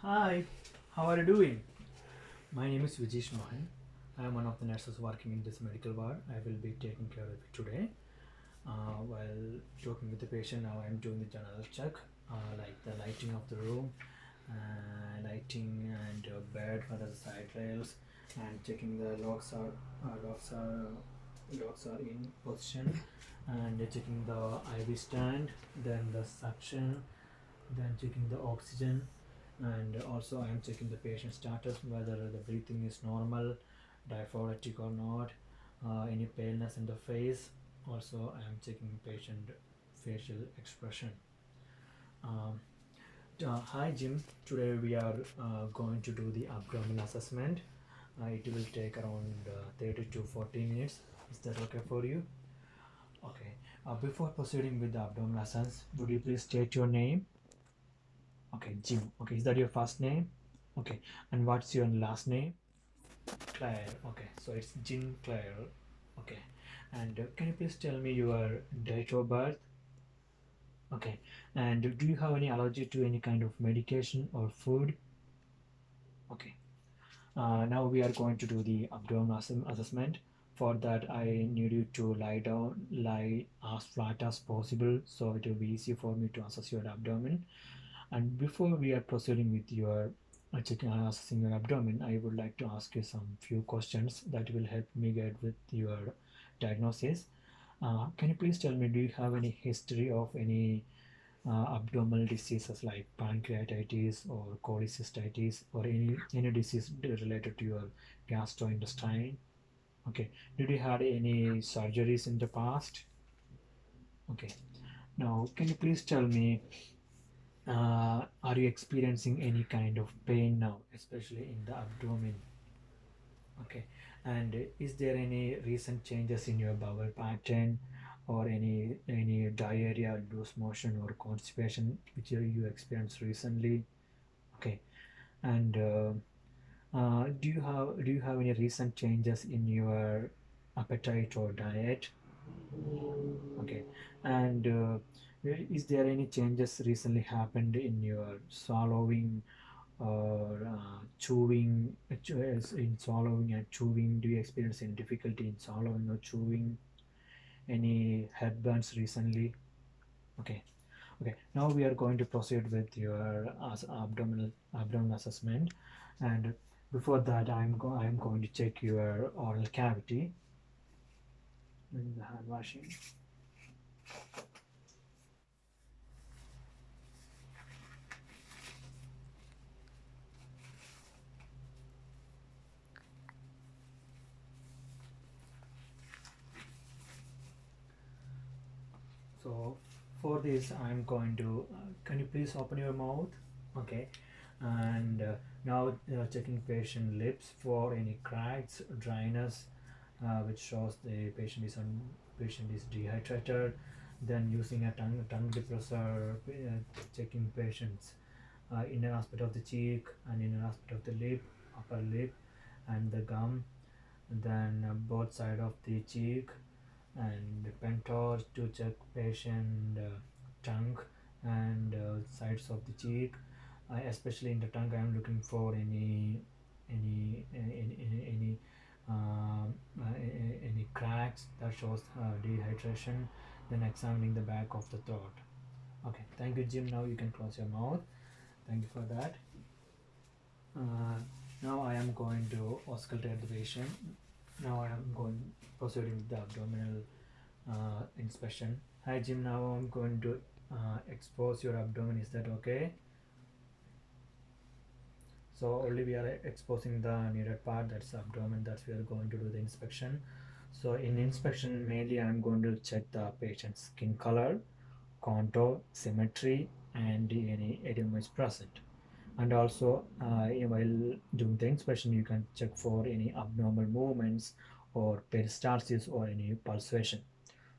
Hi, how are you doing? My name is Vijeesh Mohan. I am one of the nurses working in this medical ward. I will be taking care of it today. While talking with the patient, now I am doing the general check, like the lighting of the room, lighting and bed for the side rails, and checking the locks are in position, and checking the IV stand, then the suction, then checking the oxygen, and also I am checking the patient status, whether the breathing is normal, diaphoretic or not, any paleness in the face. Also I am checking patient facial expression. um, Hi Jim, today we are going to do the abdominal assessment. It will take around 30 to 40 minutes. Is that okay for you? Okay. Before proceeding with the abdominal assessment, would you please state your name? Okay, Jim. Okay, is that your first name? Okay, and what's your last name? Claire. Okay, so it's Jim Claire. Okay, and can you please tell me your date of birth? Okay, and do you have any allergy to any kind of medication or food? Okay, now we are going to do the abdominal assessment. For that, I need you to lie down, lie as flat as possible, so it will be easy for me to assess your abdomen. And before we are proceeding with your assessing your abdomen, I would like to ask you some few questions that will help me get with your diagnosis. Can you please tell me, do you have any history of any abdominal diseases like pancreatitis or cholecystitis or any disease related to your gastrointestine? Okay. Did you had any surgeries in the past? Okay. Now, can you please tell me, are you experiencing any kind of pain now, especially in the abdomen? Okay. And is there any recent changes in your bowel pattern or any diarrhea, loose motion, or constipation which you experienced recently? Okay. And do you have any recent changes in your appetite or diet? Okay. And is there any changes recently happened in your swallowing or chewing? In swallowing and chewing, do you experience any difficulty in swallowing or chewing? Any headburns recently? Okay. Okay. Now we are going to proceed with your abdominal assessment, and before that, I'm going to check your oral cavity in the hand washing. So for this, I'm going to. Can you please open your mouth? Okay. And now checking patient lips for any cracks, dryness, which shows the patient is dehydrated. Then using a tongue depressor, checking patients inner aspect of the cheek and inner aspect of the lip, upper lip, and the gum. Then both side of the cheek, and pen torch to check patient tongue and sides of the cheek. Especially in the tongue, I am looking for any any cracks that shows dehydration. Then examining the back of the throat. Okay, thank you, Jim. Now you can close your mouth. Thank you for that. Uh, Now I am going to auscultate the patient. Now I am going proceeding with the abdominal inspection. Hi Jim, now I'm going to expose your abdomen. Is that okay? So only we are exposing the needed part, that's the abdomen, that's we are going to do the inspection. So in inspection, mainly I'm going to check the patient's skin color, contour, symmetry, and any edema is present. And also while doing the inspection, you can check for any abnormal movements or peristalsis or any pulsation.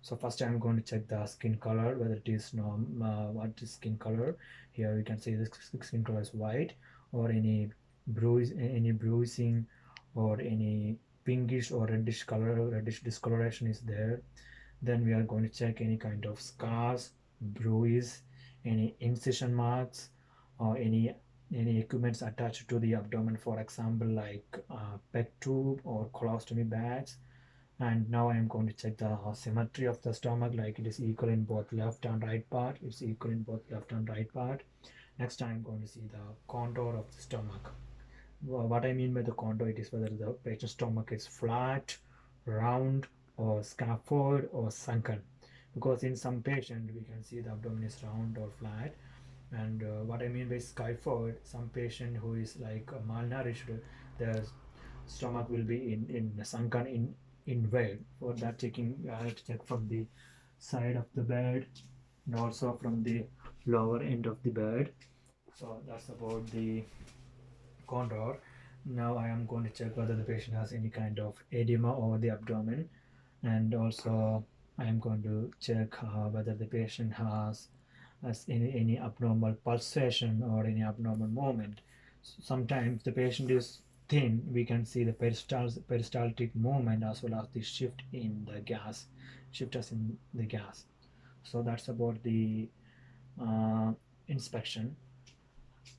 So first I'm going to check the skin color, whether it is what is skin color. Here we can see the skin color is white, or any bruising or any pinkish or reddish color, reddish discoloration is there. Then we are going to check any kind of scars, bruise, any incision marks, or any any equipments attached to the abdomen, for example like peg tube or colostomy bags. And now I am going to check the symmetry of the stomach, like it is equal in both left and right part. It's equal in both left and right part. Next I am going to see the contour of the stomach. What I mean by the contour, it is whether the patient's stomach is flat, round, or scaphoid or sunken. Because in some patient we can see the abdomen is round or flat. And what I mean by scaphoid, some patient who is like malnourished, the stomach will be in sunken in way. For that checking, I have to check from the side of the bed and also from the lower end of the bed. So that's about the contour. Now I am going to check whether the patient has any kind of edema over the abdomen, and also I am going to check whether the patient has any abnormal pulsation or any abnormal movement. Sometimes the patient is thin, we can see the peristaltic movement as well as the shift in the gas, shifters in the gas. So that's about the inspection.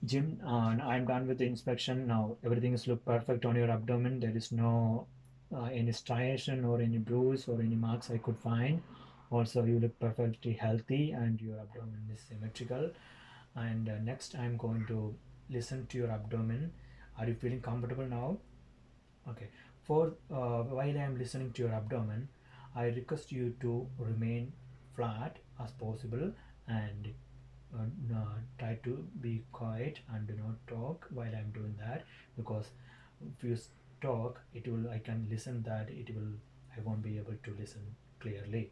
Jim, I'm done with the inspection now. Everything is look perfect on your abdomen. There is no any striation or any bruise or any marks I could find. Also, you look perfectly healthy and your abdomen is symmetrical. And next, I'm going to listen to your abdomen. Are you feeling comfortable now? Okay. For while I am listening to your abdomen, I request you to remain flat as possible and try to be quiet and do not talk while I'm doing that, because if you talk, it will, I can listen that it will, I won't be able to listen clearly.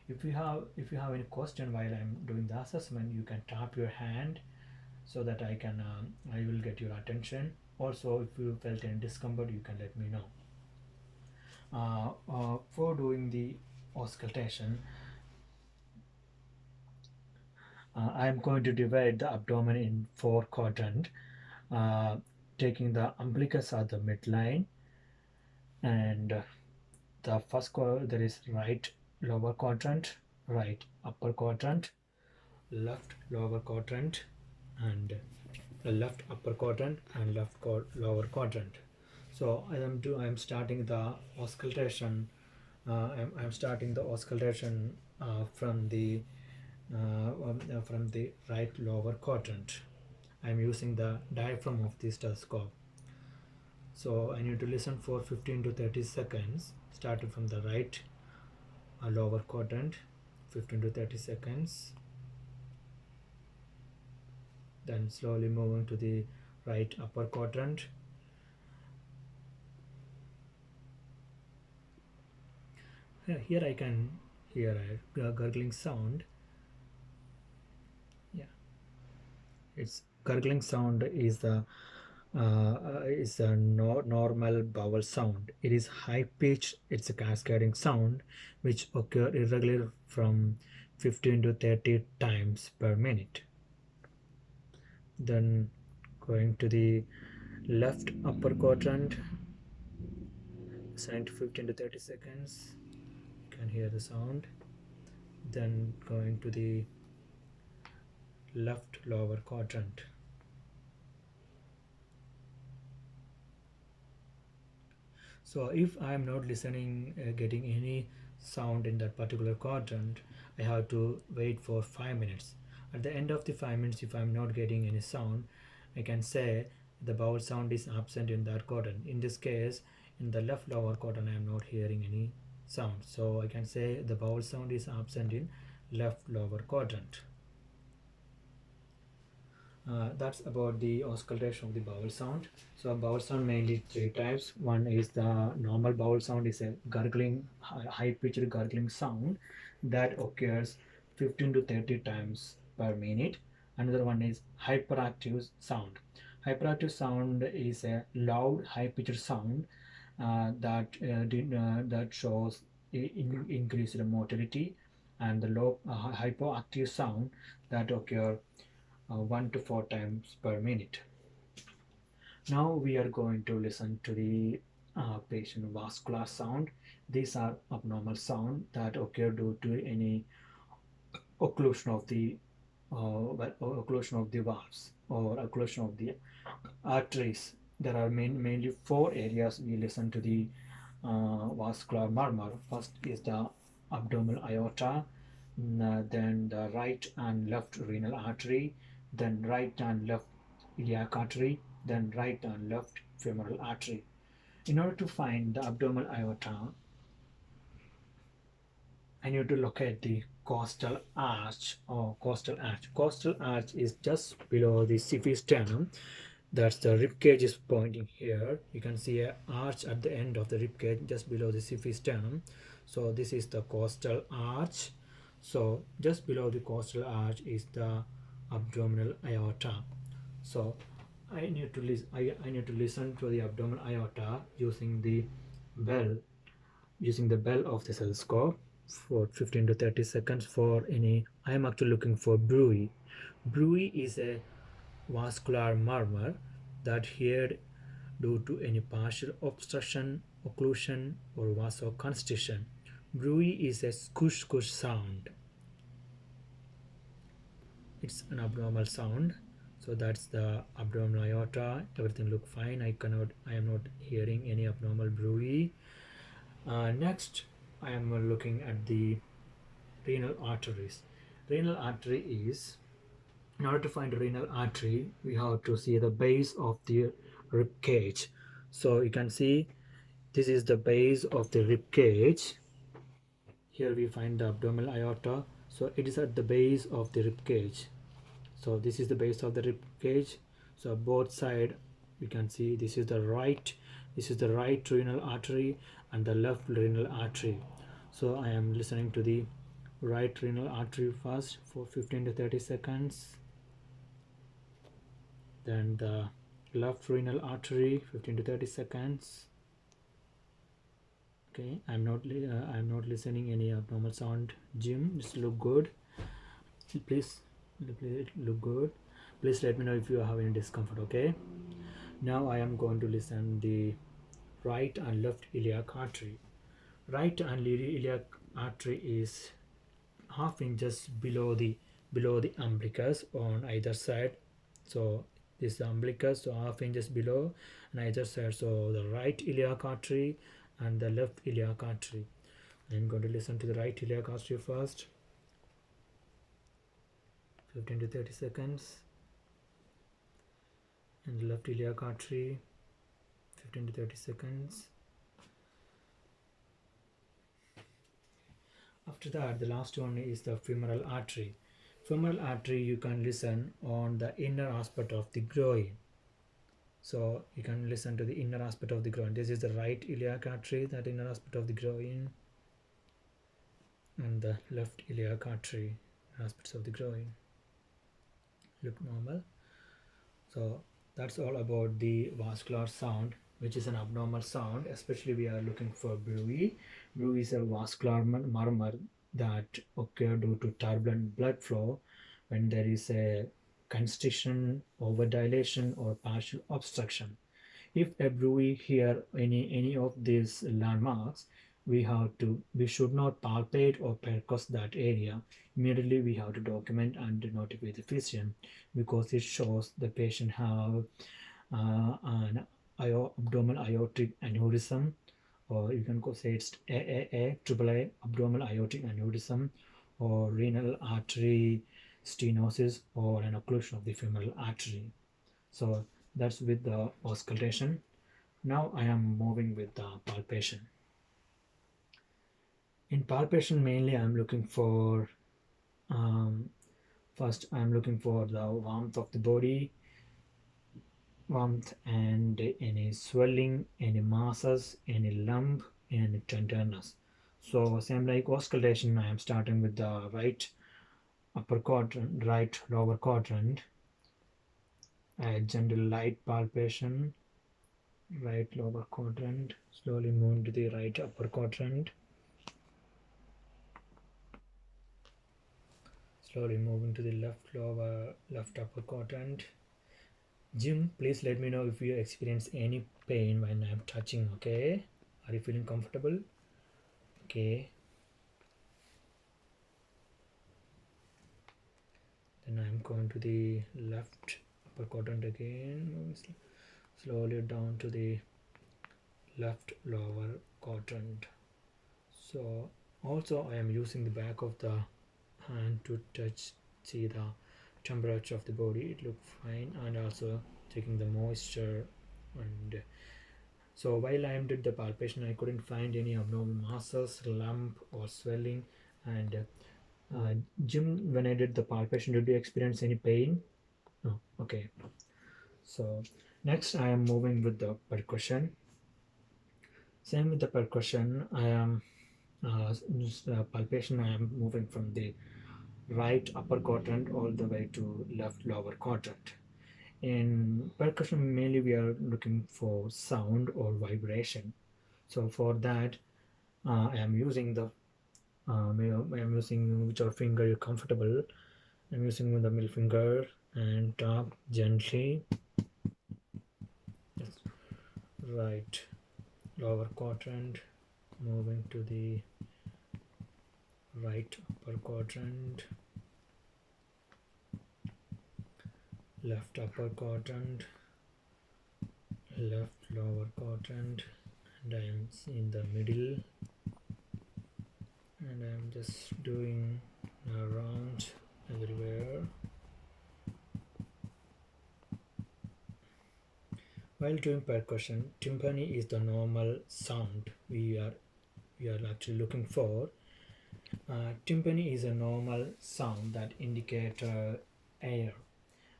If you have any question while I'm doing the assessment, you can tap your hand so that I will get your attention. Also, if you felt any discomfort, you can let me know. For doing the auscultation, I am going to divide the abdomen in four quadrants, uh, taking the umbilicus at the midline, and the first there is right lower quadrant, right upper quadrant, left lower quadrant, and left upper quadrant and left lower quadrant. So I am starting the auscultation. I'm starting the auscultation from the right lower quadrant. I'm using the diaphragm of the stethoscope. So I need to listen for 15 to 30 seconds, starting from the right lower quadrant, 15 to 30 seconds. Then slowly moving to the right upper quadrant. Here I can hear a gurgling sound. Yeah, it's gurgling sound is a normal vowel sound. It is high pitched. It's a cascading sound which occur irregular from 15 to 30 times per minute. Then going to the left upper quadrant, listening to 15 to 30 seconds, you can hear the sound. Then going to the left lower quadrant. So if I am not listening, getting any sound in that particular quadrant, I have to wait for 5 minutes. At the end of the 5 minutes, if I am not getting any sound, I can say the vowel sound is absent in that quadrant. In this case, in the left lower quadrant, I am not hearing any sound. So I can say the vowel sound is absent in left lower quadrant. That's about the auscultation of the vowel sound. So vowel sound mainly three types. One is the normal vowel sound, is a gurgling, high-pitched gurgling sound that occurs 15 to 30 times per minute. Another one is hyperactive sound. Hyperactive sound is a loud, high-pitched sound that shows increased motility, and the low hypoactive sound that occur 1 to 4 times per minute. Now we are going to listen to the patient vascular sound. These are abnormal sound that occur due to any occlusion of the occlusion of the valves or occlusion of the arteries. There are mainly four areas we listen to the vascular murmur. First is the abdominal aorta, then the right and left renal artery, then right and left iliac artery, then right and left femoral artery. In order to find the abdominal aorta, I need to locate the costal arch or costal arch. Costal arch is just below the sternum. That's the rib cage is pointing here. You can see a arch at the end of the rib cage just below the sternum. So this is the costal arch. So just below the costal arch is the abdominal aorta. So I need to listen to the abdominal aorta using the bell of the stethoscope for 15 to 30 seconds for any. I am actually looking for bruit. Bruit is a vascular murmur that heard due to any partial obstruction, occlusion, or vasoconstriction. Bruit is a squish squish sound. It's an abnormal sound. So that's the abdominal aorta. Everything look fine. I am not hearing any abnormal bruit. Next, I am looking at the renal arteries. Renal artery is, in order to find a renal artery, we have to see the base of the rib cage. So you can see this is the base of the rib cage. Here we find the abdominal aorta. So it is at the base of the rib cage. So this is the base of the rib cage. So both side you can see this is the right renal artery and the left renal artery. So I am listening to the right renal artery first for 15 to 30 seconds, then the left renal artery 15 to 30 seconds. Okay, I'm not listening any abnormal sound. Jim, this look good. Please look good. Please let me know if you have any discomfort. Okay, now I am going to listen the right and left iliac artery. Right and iliac artery is half inches below the umbilicus on either side. So this is the umbilicus, so half inches below on either side. So the right iliac artery and the left iliac artery. I'm going to listen to the right iliac artery first. 15 to 30 seconds. And the left iliac artery 15 to 30 seconds. After that, the last one is the femoral artery. Femoral artery you can listen on the inner aspect of the groin. So you can listen to the inner aspect of the groin. This is the right iliac artery, that inner aspect of the groin, and the left iliac artery, aspects of the groin. Look normal. So that's all about the vascular sound, which is an abnormal sound. Especially we are looking for bruit. Bruit is a vascular murmur that occur due to turbulent blood flow when there is a constriction, overdilation, or partial obstruction. If a bruit hear any of these landmarks, we should not palpate or percuss that area. Immediately we have to document and notify the physician, because it shows the patient have an abdominal aortic aneurysm, or you can say it's AAA, abdominal aortic aneurysm, or renal artery stenosis, or an occlusion of the femoral artery. So that's with the auscultation. Now I am moving with the palpation. In palpation, mainly I'm looking for first I'm looking for the warmth of the body, and any swelling, any masses, any lump, any tenderness. So same like auscultation, I am starting with the right upper quadrant, right lower quadrant, a gentle light palpation, right lower quadrant, slowly move to the right upper quadrant, slowly moving to the left upper quadrant. Jim, please let me know if you experience any pain when I'm touching. Okay, are you feeling comfortable? Okay, Then I'm going to the left upper quadrant again, moving slowly down to the left lower quadrant. So also I am using the back of the hand to touch, see the temperature of the body, it looks fine, and also checking the moisture. And so while I did the palpation, I couldn't find any abnormal masses, lump or swelling. And Jim, when I did the palpation, did you experience any pain? No. Okay. So next I am moving with the percussion. Same with the percussion, I am palpation, I am moving from the right upper quadrant all the way to left lower quadrant. In percussion, mainly we are looking for sound or vibration. So for that, I am using the I am using whichever finger you're comfortable. I'm using the middle finger and tap gently. Yes. Right lower quadrant, moving to the right upper quadrant, left upper quadrant, left lower quadrant, and I am in the middle, and I am just doing around everywhere. While doing percussion, timpani is the normal sound we are actually looking for. Timpani is a normal sound that indicates air,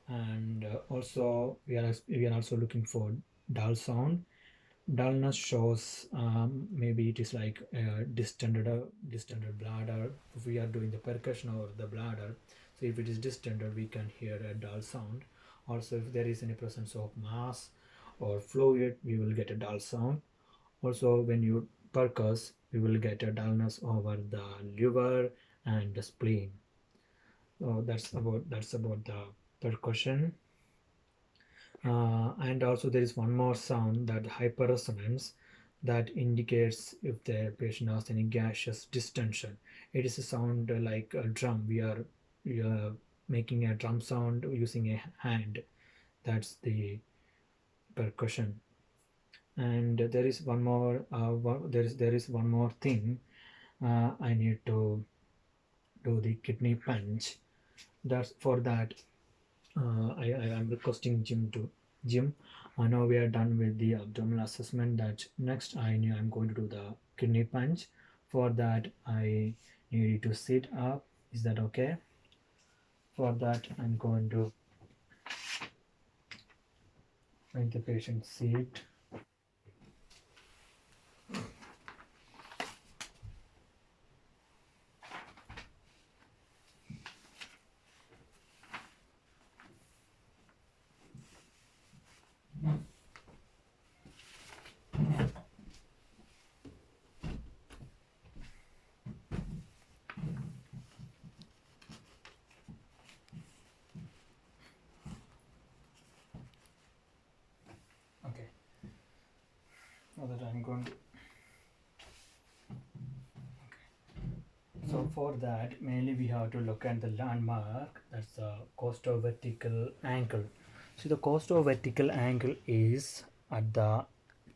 and also we are also looking for dull sound. Dullness shows maybe it is like a distended bladder. If we are doing the percussion over the bladder, so if it is distended, we can hear a dull sound. Also, if there is any presence of mass or fluid, we will get a dull sound. Also, when you percuss, we will get a dullness over the liver and the spleen. So that's about the percussion. And also there is one more sound, that hyperresonance, that indicates if the patient has any gaseous distension. It is a sound like a drum. We are making a drum sound using a hand. That's the percussion. And there is one more there is one more thing. I need to do the kidney punch. That's for that I am requesting Jim. Now we are done with the abdominal assessment. That next I'm going to do the kidney punch. For that I need to sit up. Is that okay? For that I'm going to make the patient sit. Okay. For that I'm going to. So for that, mainly we have to look at the landmark. That's the costo-vertical angle. So the costo-vertical angle is at the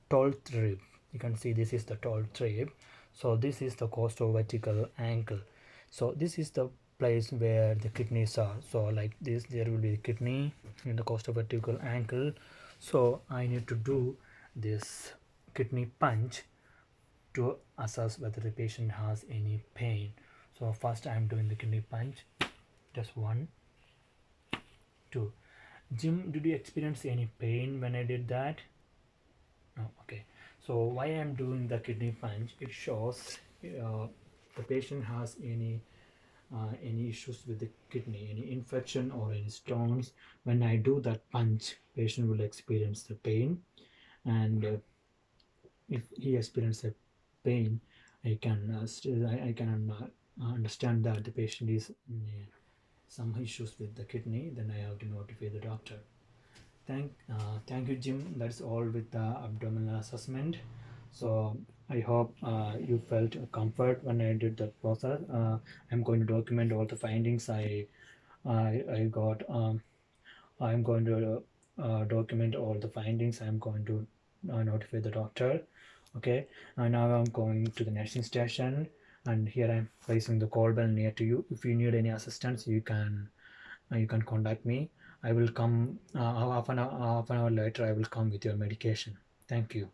12th rib. You can see this is the 12th rib. So this is the costo-vertical angle. So this is the place where the kidneys are. So like this, there will be a kidney in the costo-vertical angle. So I need to do this kidney punch to assess whether the patient has any pain. So first I am doing the kidney punch. Just 1, 2. Jim, did you experience any pain when I did that? No. Okay. So why I am doing the kidney punch? It shows the patient has any issues with the kidney, any infection or any stones. When I do that punch, patient will experience the pain, and if he experiences a pain, I can understand that the patient is some issues with the kidney. Then I have to notify the doctor. Thank you, Jim. That's all with the abdominal assessment. So I hope you felt comfort when I did the process. I'm going to document all the findings I I got I'm going to document all the findings. I'm going to notify the doctor. Okay, and now I'm going to the nursing station, and here I'm placing the call bell near to you. If you need any assistance, you can contact me. I will come half an hour later. I will come with your medication. Thank you.